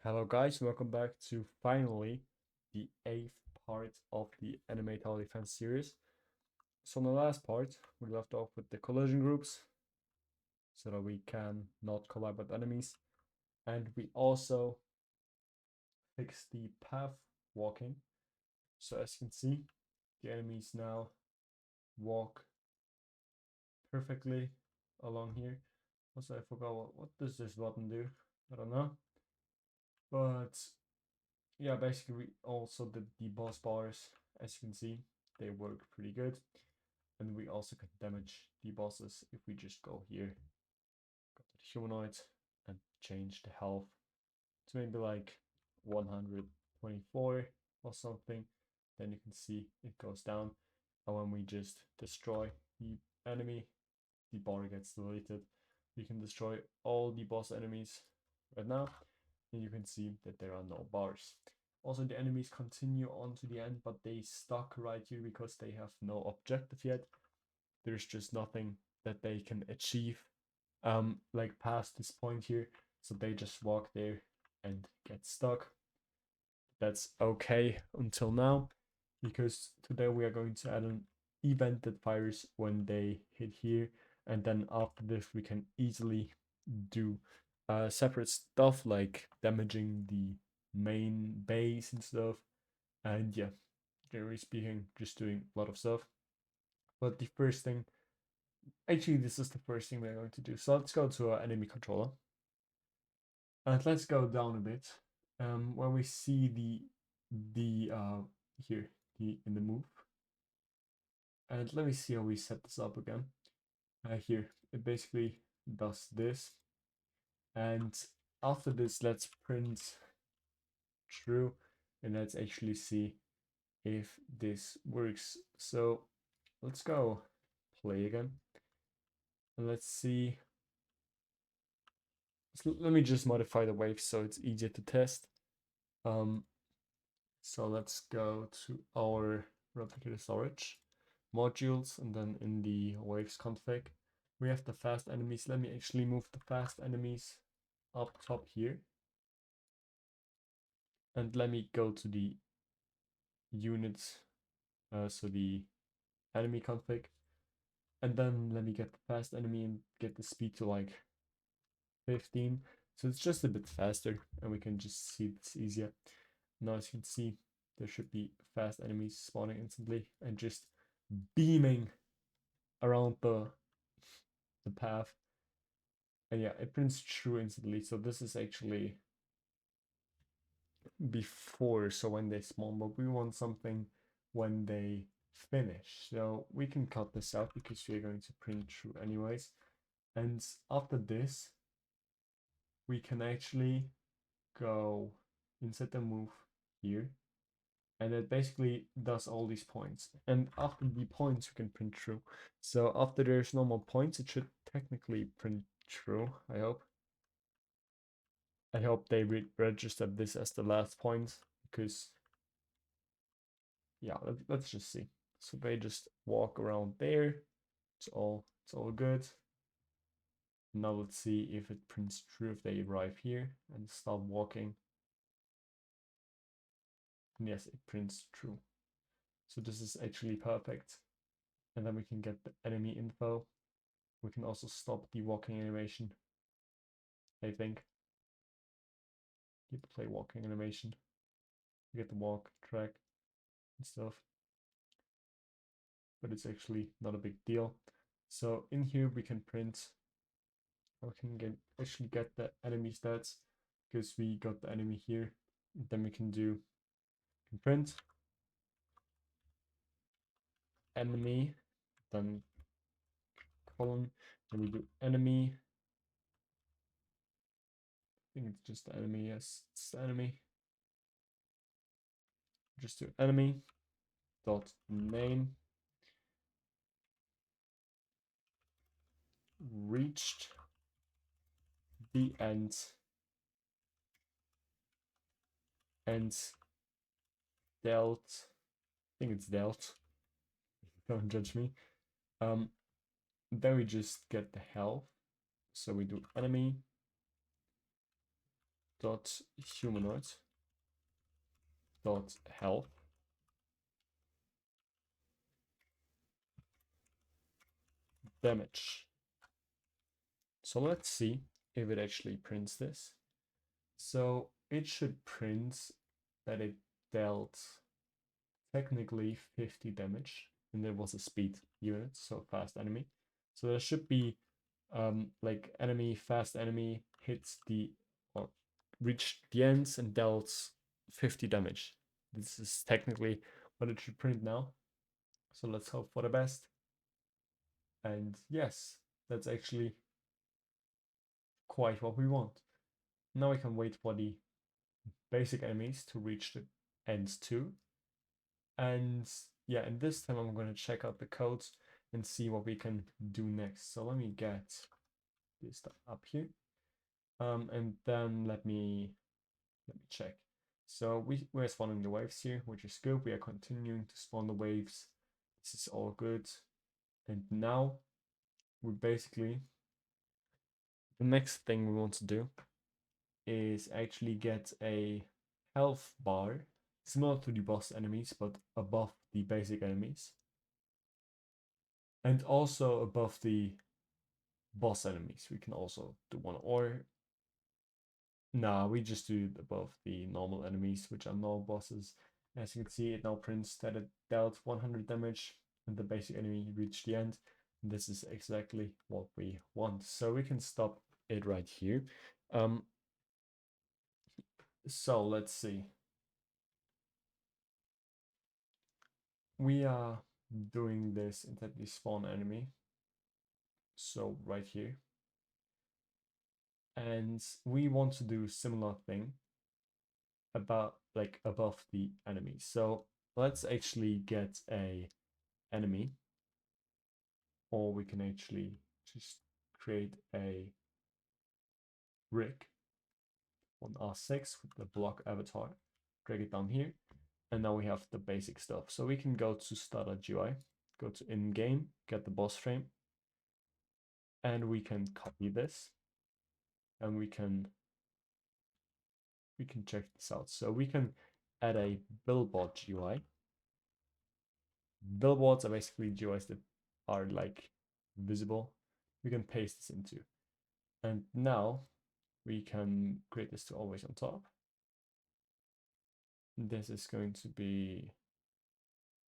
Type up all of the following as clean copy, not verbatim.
Hello guys, welcome back to finally the 8th part of the Anime Tower Defense series. So in the last part, we left off with the collision groups, so that we can not collide with enemies. And we also fixed the path walking. So as you can see, the enemies now walk perfectly along here. Also, I forgot what does this button do? I don't know. But yeah, basically we also did the boss bars. As you can see, they work pretty good. And we also can damage the bosses if we just go here, go to the humanoid, and change the health to maybe like 124 or something. Then you can see it goes down. And when we just destroy the enemy, the bar gets deleted. We can destroy all the boss enemies right now, and you can see that there are no bars. Also, the enemies continue on to the end, but they stuck right here because they have no objective yet. There's just nothing that they can achieve like past this point here, so they just walk there and get stuck. That's okay until now, because today we are going to add an event that fires when they hit here, and then after this we can easily do separate stuff like damaging the main base and stuff. And yeah, generally speaking, just doing a lot of stuff. But the first thing, actually, this is the first thing we're going to do. So let's go to our enemy controller. And let's go down a bit. Where we see the here the in the move. And let me see how we set this up again. Here it basically does this. And after this, let's print true, and let's actually see if this works. So let's go play again. And let's see. So let me just modify the waves so it's easier to test. So let's go to our replicator storage modules, and then in the waves config, we have the fast enemies. Let me actually move the fast enemies up top here. And let me go to the units, so the enemy config. And then let me get the fast enemy and get the speed to like 15. So it's just a bit faster, and we can just see it's easier. Now as you can see, there should be fast enemies spawning instantly and just beaming around the path. And yeah, it prints true instantly. So this is actually before, so when they spawn, but we want something when they finish. So we can cut this out because we're going to print true anyways. And after this, we can actually go insert the move here, and it basically does all these points. And after the points, you can print true. So after there's no more points, it should technically print true, I hope. I hope they registered this as the last point, because yeah, let's just see. So they just walk around there. It's all good. Now let's see if it prints true if they arrive here and start walking. And yes, it prints true. So this is actually perfect. And then we can get the enemy info. We can also stop the walking animation, I think. You play walking animation. You get the walk track and stuff. But it's actually not a big deal. So in here we can print, we can actually get the enemy stats, because we got the enemy here. Then we can print enemy, then colon, then we do enemy. I think it's just the enemy. Yes, it's the enemy. Just do enemy dot name reached the end, and dealt. I think it's dealt. Don't judge me. Then we just get the health. So we do enemy dot humanoid dot health damage. So let's see if it actually prints this. So it should print that it dealt technically 50 damage, and there was a speed unit, so fast enemy. So there should be like fast enemy hits the or reached the ends and dealt 50 damage. This is technically what it should print now. So let's hope for the best. And yes, that's actually quite what we want. Now we can wait for the basic enemies to reach the ends too. And yeah, and this time I'm going to check out the codes and see what we can do next. So let me get this stuff up here. And then let me check. So we're spawning the waves here, which is good. We are continuing to spawn the waves. This is all good. And now we basically, the next thing we want to do is actually get a health bar similar to the boss enemies, but above the basic enemies. And also above the boss enemies. We can also do one, or nah, we just do it above the normal enemies, which are no bosses. As you can see, it now prints that it dealt 100 damage and the basic enemy reached the end. This is exactly what we want. So we can stop it right here. So let's see. We are doing this into the spawn enemy. So right here. And we want to do similar thing about like above the enemy. So let's actually get a enemy, or we can actually just create a rig on R6 with the block avatar, drag it down here, and now we have the basic stuff. So we can go to start.gui, go to in-game, get the boss frame, and we can copy this, and we can check this out. So we can add a billboard GUI. Billboards are basically GUIs that are like visible. We can paste this into. And now we can create this to always on top. This is going to be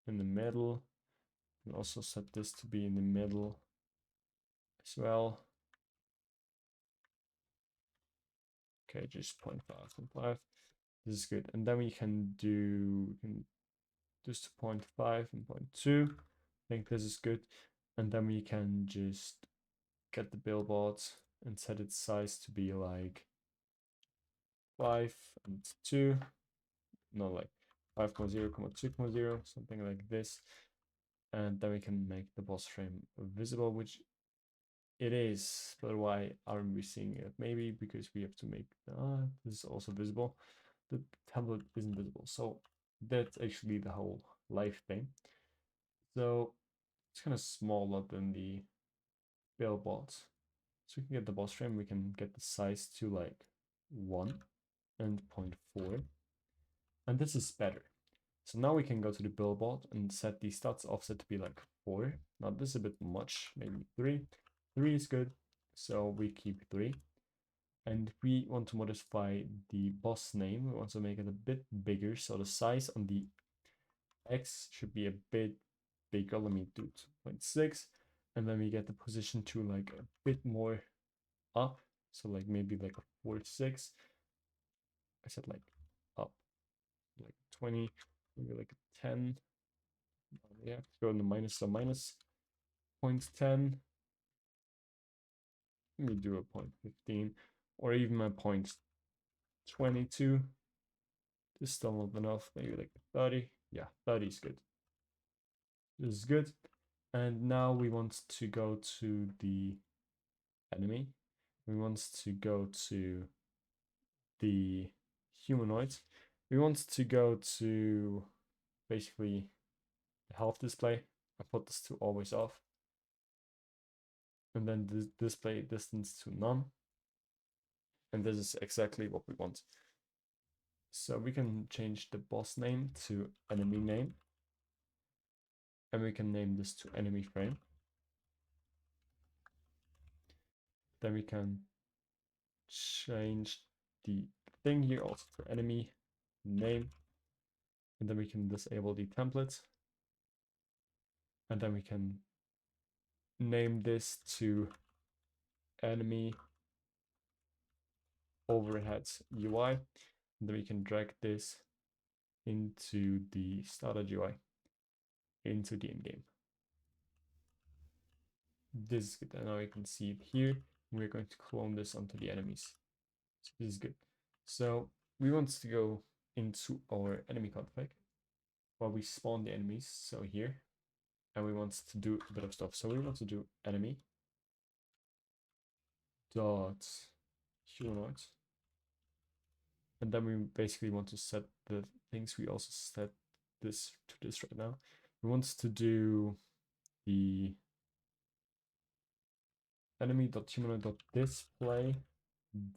in the middle. And also set this to be in the middle as well. Okay, just 0.5, 0.5. This is good. And then we can do just 0.5 and 0.2. I think this is good. And then we can just get the billboard and set its size to be like 5 and 2. No, like 5.0, 2.0, something like this. And then we can make the boss frame visible, which it is, but why aren't we seeing it? Maybe because we have to make this is also visible. The tablet isn't visible, so that's actually the whole life thing. So it's kind of smaller than the billboard. So we can get the boss frame, we can get the size to like 1 and 0.4, and this is better. So now we can go to the billboard and set the stats offset to be like 4. Now this is a bit much, maybe 3. 3 is good, so we keep 3. And we want to modify the boss name. We want to make it a bit bigger, so the size on the X should be a bit bigger. Let me do 2.6, and then we get the position to like a bit more up, so like maybe like a 4.6. I said like up, like 20, maybe like a 10. Yeah, go in the minus, so minus 0.10. Let me do a 0.15 or even a 0.22. This is still not enough. Maybe like 30. Yeah, 30 is good. This is good. And now we want to go to the enemy. We want to go to the humanoid. We want to go to basically the health display. I put this to always off. And then the display distance to none. And this is exactly what we want. So we can change the boss name to enemy name. And we can name this to enemy frame. Then we can change the thing here also to enemy name. And then we can disable the template. And then we can name this to enemy overhead UI. And then we can drag this into the starter UI, into the in-game. This is good. And now you can see it here. We're going to clone this onto the enemies. So this is good. So we want to go into our enemy config while we spawn the enemies. So here, and we want to do a bit of stuff. So we want to do enemy dot humanoid. And then we basically want to set the things. We also set this to this right now. We want to do the enemy.humanoid.display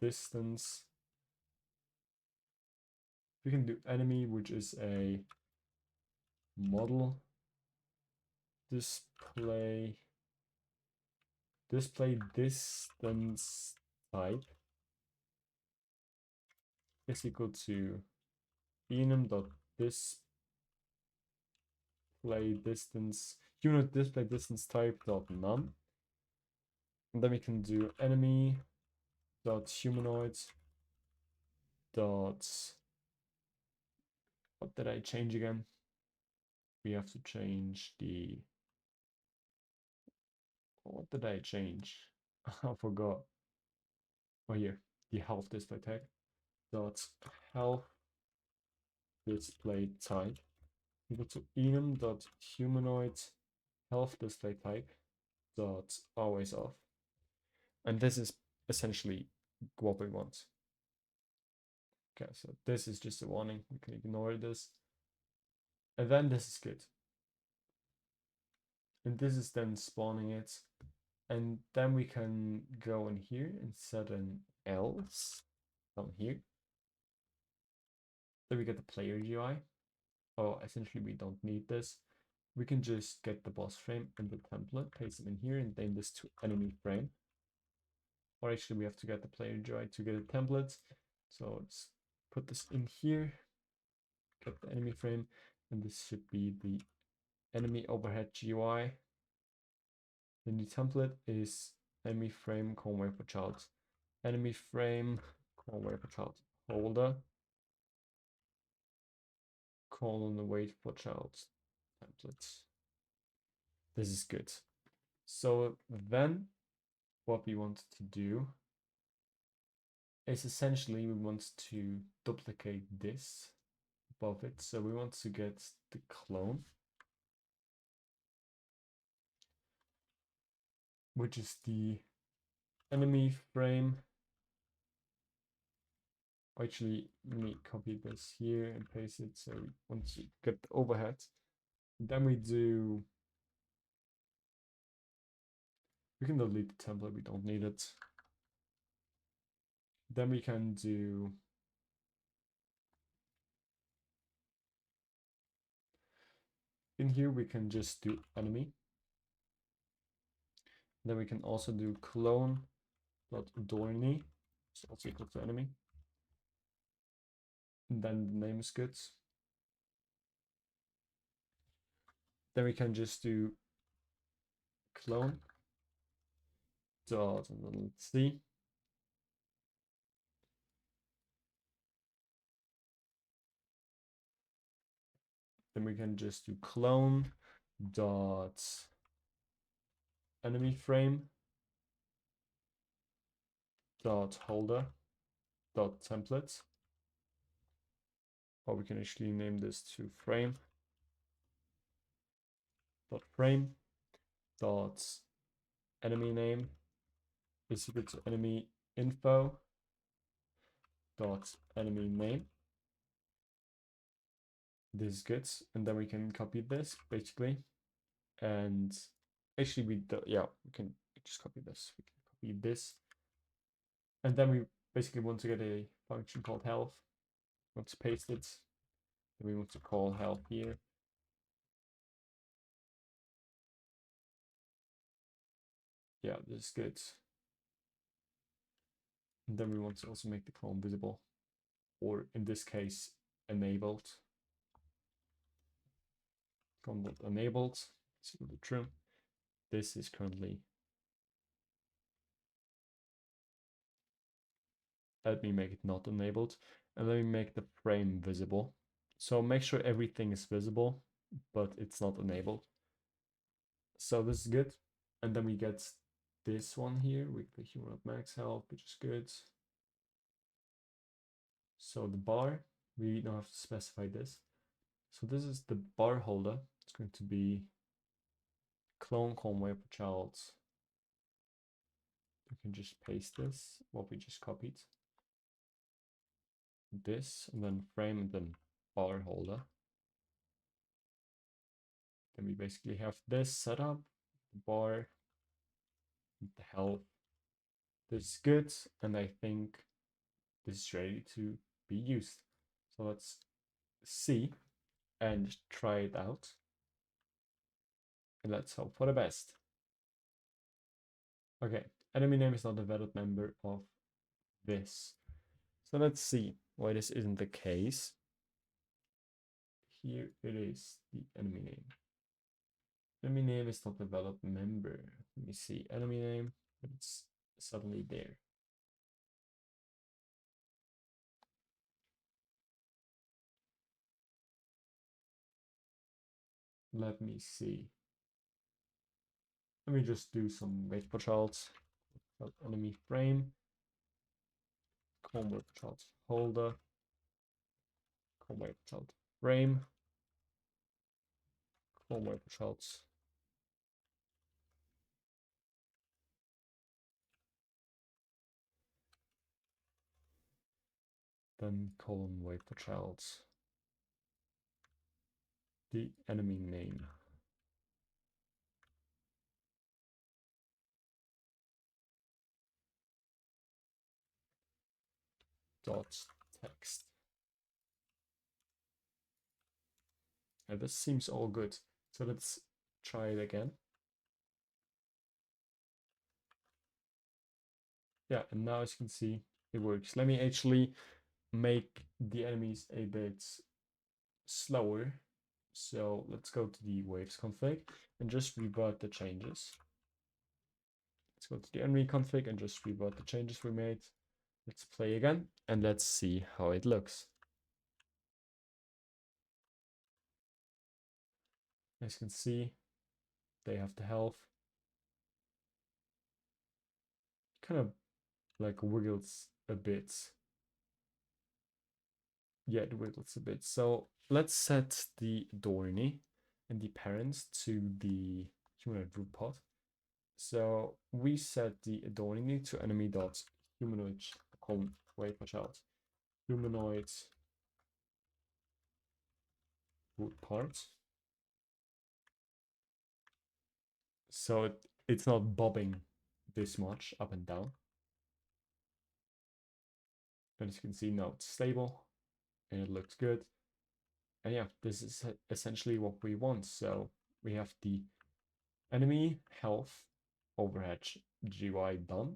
distance. We can do enemy, which is a model display distance type is equal to enum.display distance humanoid display distance type dot none. And then we can do enemy dot humanoid dot, what did I change again? We have to change the, what did I change? I forgot. Oh, here, the health display tag dot health display type equal to enum dot humanoid health display type dot always off. And this is essentially what we want. Okay, so this is just a warning. We can ignore this. And then this is good. And this is then spawning it. And then we can go in here and set an else down here. Then we get the player UI. Oh, essentially we don't need this. We can just get the boss frame and the template, paste them in here, and name this to enemy frame. Or actually we have to get the player UI to get a template. So let's put this in here, get the enemy frame, and this should be the enemy overhead GUI. The new template is enemy frame colon for child. Enemy frame colon for child holder colon wait for child templates. This is good. So then what we want to do is essentially we want to duplicate this above it. So we want to get the clone, which is the enemy frame. Actually, let me copy this here and paste it. So we want to get the overhead. Then we can delete the template, we don't need it. Then we can do in here we can just do enemy. Then we can also do clone.adorny, it's also equal to enemy. And then the name is good. Then we can just do clone dot, and then let's see. Then we can just do clone dot enemy frame dot holder dot template. Or we can actually name this to frame dot frame dot enemy name is equal to enemy info dot enemy name. This is good, and then we can copy this basically, and actually we can just copy this. We can copy this, and then we basically want to get a function called health. Want to paste it. Then we want to call health here. Yeah, this is good. And then we want to also make the clone visible, or in this case, enabled. Clone enabled. See the trim. This is currently. Let me make it not enabled, and let me make the frame visible. So make sure everything is visible, but it's not enabled. So this is good. And then we get this one here with the human max health, which is good. So the bar, we now have to specify this. So this is the bar holder. It's going to be clone convoy per child. We can just paste this, what we just copied. This, and then frame, and then bar holder. Then we basically have this set up, the bar, the health. This is good, and I think this is ready to be used. So let's see and try it out. And let's hope for the best. Okay, enemy name is not a valid member of this. So let's see why this isn't the case. Here it is, the enemy name. Enemy name is not a valid member. Let me see, enemy name, but it's suddenly there. Let me see. Let me just do some wait for child. Enemy frame. Convert child holder. Convert child frame. Convert child. Then colon wait for child. The enemy name. Dot text. And this seems all good. So let's try it again. Yeah, and now as you can see, it works. Let me actually make the enemies a bit slower. So let's go to the waves config and just revert the changes. Let's go to the enemy config and just revert the changes we made. Let's play again and let's see how it looks. As you can see, they have the health. Kind of like wiggles a bit. Yeah, it wiggles a bit. So let's set the Dorney and the parents to the humanoid root pod. So we set the Dorney to enemy dot humanoid wait, watch out. Humanoid root part. So it's not bobbing this much up and down. And as you can see now it's stable and it looks good. And yeah, this is essentially what we want. So we have the enemy health overhead GUI done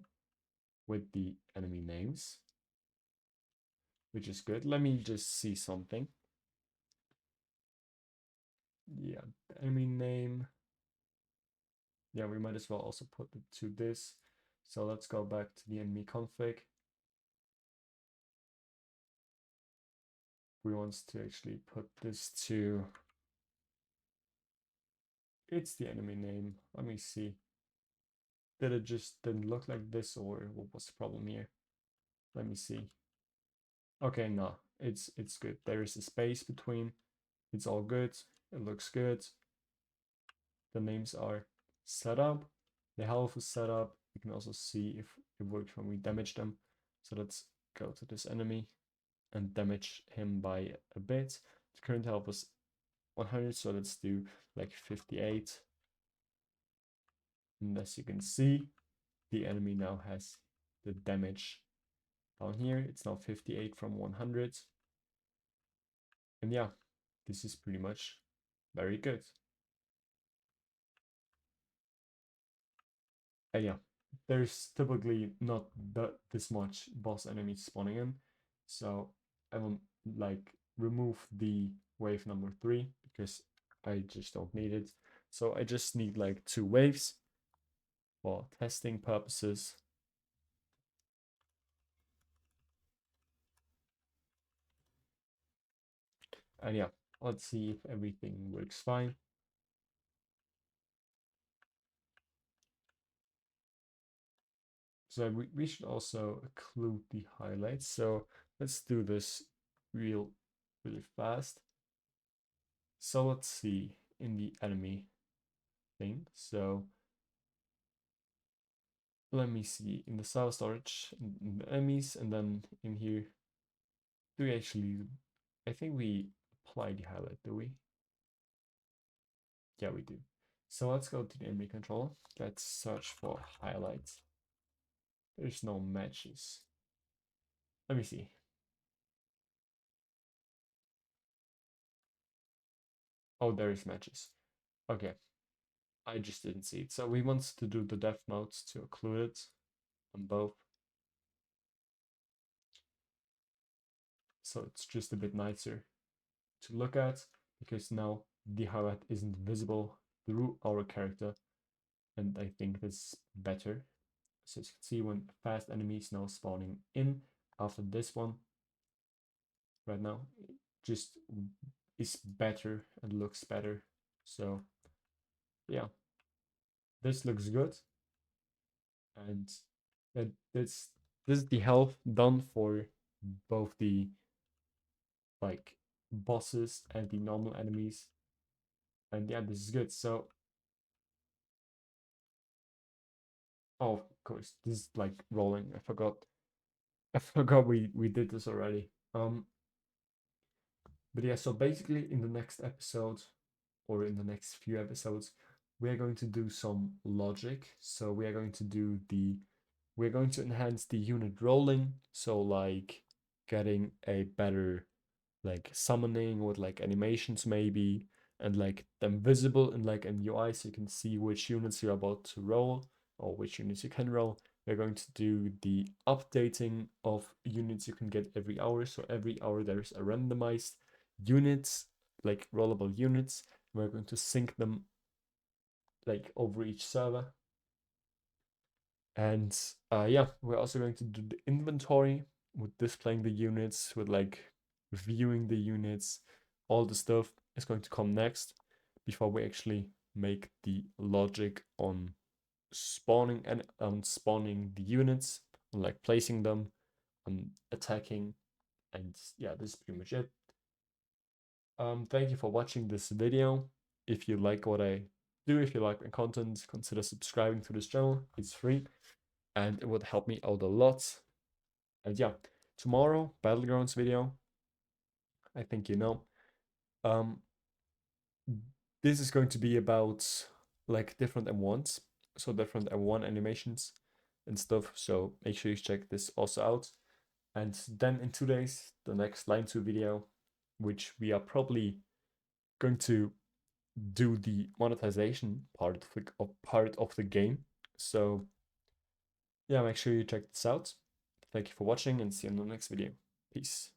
with the enemy names, which is good. Let me just see something. Yeah, the enemy name. Yeah, we might as well also put it to this. So let's go back to the enemy config. We want to actually put this to, it's the enemy name. Let me see. Did it just didn't look like this, or what was the problem here? Let me see. Okay, no, it's good. There is a space between. It's all good. It looks good. The names are set up. The health is set up. You can also see if it works when we damage them. So let's go to this enemy and damage him by a bit. The current health is 100, so let's do like 58. And as you can see, the enemy now has the damage down here. It's now 58 from 100. And yeah, this is pretty much very good. And yeah, there's typically not this much boss enemies spawning in. So I will like remove the wave number 3 because I just don't need it. So I just need like 2 waves for testing purposes. And yeah, let's see if everything works fine. So we should also include the highlights. So let's do this really fast. So let's see in the enemy thing. So let me see in the server storage, in the enemies, and then in here, do we actually, I think we apply the highlight, do we? Yeah, we do. So let's go to the enemy controller. Let's search for highlights. There's no matches. Let me see. Oh, there is matches. Okay, I just didn't see it. So we want to do the depth modes to include it on both. So it's just a bit nicer to look at because now the highlight isn't visible through our character, and I think this is better. So as you can see, when fast enemies now spawning in after this one right now, it just is better and looks better. So yeah, this looks good, and this is the health done for both the like bosses and the normal enemies, and yeah, this is good. So oh, of course, this is like rolling. I forgot. I forgot we did this already. But yeah, so basically in the next episode or in the next few episodes, we are going to do some logic. So we're going to enhance the unit rolling. So like getting a better like summoning with like animations maybe, and like them visible in like an UI so you can see which units you're about to roll or which units you can roll. We're going to do the updating of units you can get every hour. So every hour there's a randomized units, like rollable units. We're going to sync them like over each server. And yeah, we're also going to do the inventory with displaying the units, with like viewing the units. All the stuff is going to come next before we actually make the logic on spawning and on spawning the units, on like placing them, on attacking. And yeah, this is pretty much it. Thank you for watching this video. If you like what I do, if you like my content, consider subscribing to this channel. It's free and it would help me out a lot. And yeah, tomorrow, Battlegrounds video, I think you know. Um, this is going to be about like different M1s, so different M1 animations and stuff. So make sure you check this also out. And then in 2 days, the next Line 2 video, which we are probably going to do the monetization part of the game. So yeah, make sure you check this out. Thank you for watching and see you in the next video. Peace.